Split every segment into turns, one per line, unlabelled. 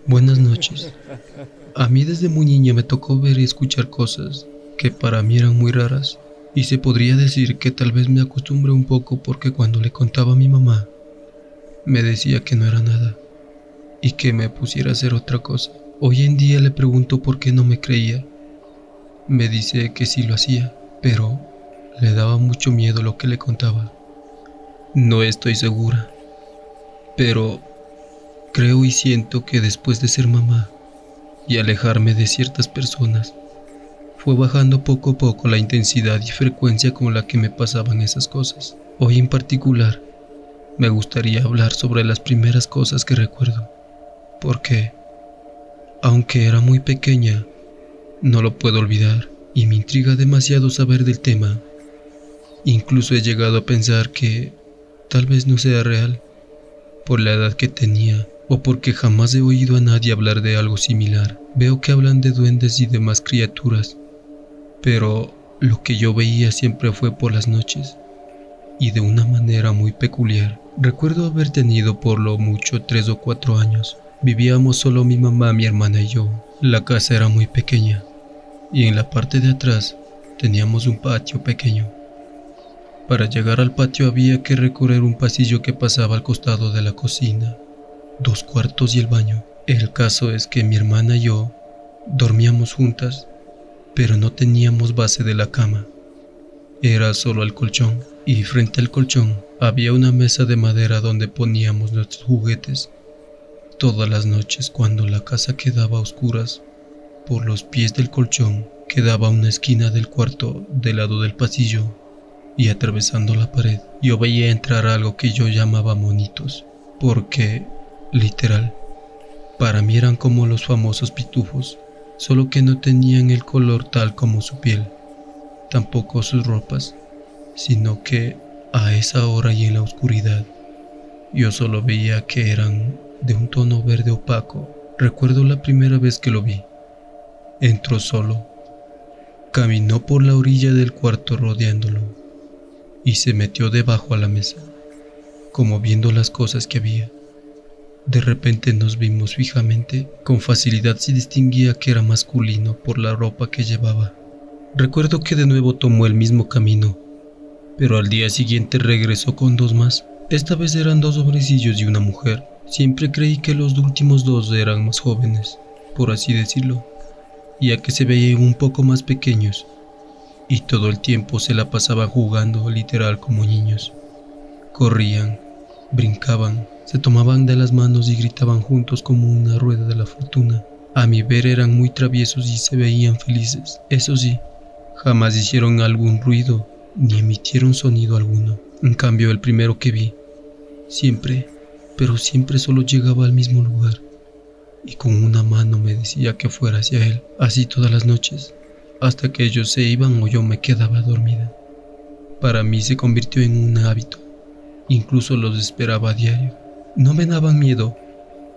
Buenas noches. A mí desde muy niña me tocó ver y escuchar cosas que para mí eran muy raras, y se podría decir que tal vez me acostumbré un poco porque cuando le contaba a mi mamá, me decía que no era nada y que me pusiera a hacer otra cosa. Hoy en día le pregunto por qué no me creía. Me dice que sí lo hacía, pero le daba mucho miedo lo que le contaba. No estoy segura, pero creo y siento que después de ser mamá y alejarme de ciertas personas, fue bajando poco a poco la intensidad y frecuencia con la que me pasaban esas cosas. Hoy en particular, me gustaría hablar sobre las primeras cosas que recuerdo, porque, aunque era muy pequeña, no lo puedo olvidar y me intriga demasiado saber del tema. Incluso he llegado a pensar que tal vez no sea real, por la edad que tenía, o porque jamás he oído a nadie hablar de algo similar. Veo que hablan de duendes y demás criaturas, pero lo que yo veía siempre fue por las noches, y de una manera muy peculiar. Recuerdo haber tenido por lo mucho 3 o 4 años. Vivíamos solo mi mamá, mi hermana y yo. La casa era muy pequeña, y en la parte de atrás teníamos un patio pequeño. Para llegar al patio había que recorrer un pasillo que pasaba al costado de la cocina, 2 cuartos y el baño. El caso es que mi hermana y yo dormíamos juntas, pero no teníamos base de la cama. Era solo el colchón, y frente al colchón había una mesa de madera donde poníamos nuestros juguetes. Todas las noches, cuando la casa quedaba a oscuras, por los pies del colchón quedaba una esquina del cuarto del lado del pasillo, y atravesando la pared yo veía entrar algo que yo llamaba monitos, porque, literal, para mí eran como los famosos pitufos, solo que no tenían el color tal como su piel, tampoco sus ropas, sino que a esa hora y en la oscuridad yo solo veía que eran de un tono verde opaco. Recuerdo la primera vez que lo vi. Entró solo, caminó por la orilla del cuarto rodeándolo y se metió debajo a la mesa, como viendo las cosas que había. De repente nos vimos fijamente. Con facilidad se distinguía que era masculino por la ropa que llevaba. Recuerdo que de nuevo tomó el mismo camino, pero al día siguiente regresó con 2 más. Esta vez eran 2 hombrecillos y una mujer. Siempre creí que los últimos 2 eran más jóvenes, por así decirlo, ya que se veían un poco más pequeños, y todo el tiempo se la pasaban jugando literal como niños. Corrían, brincaban, se tomaban de las manos y gritaban juntos como una rueda de la fortuna. A mi ver eran muy traviesos y se veían felices. Eso sí, jamás hicieron algún ruido ni emitieron sonido alguno. En cambio, el primero que vi, siempre, pero siempre solo llegaba al mismo lugar y con una mano me decía que fuera hacia él, así todas las noches, hasta que ellos se iban o yo me quedaba dormida. Para mí se convirtió en un hábito, incluso los esperaba a diario. No me daban miedo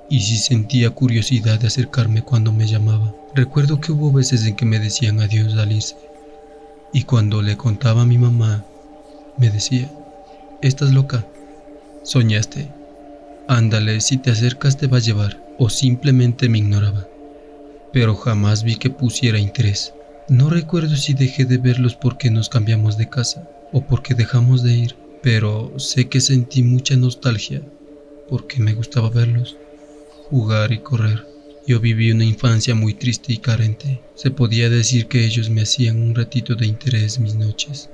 y sí sentía curiosidad de acercarme cuando me llamaba. Recuerdo que hubo veces en que me decían adiós al irse, y cuando le contaba a mi mamá, me decía: «Estás loca, soñaste, ándale, si te acercas te va a llevar», o simplemente me ignoraba, pero jamás vi que pusiera interés. No recuerdo si dejé de verlos porque nos cambiamos de casa o porque dejamos de ir, pero sé que sentí mucha nostalgia porque me gustaba verlos, jugar y correr. Yo viví una infancia muy triste y carente. Se podía decir que ellos me hacían un ratito de interés mis noches.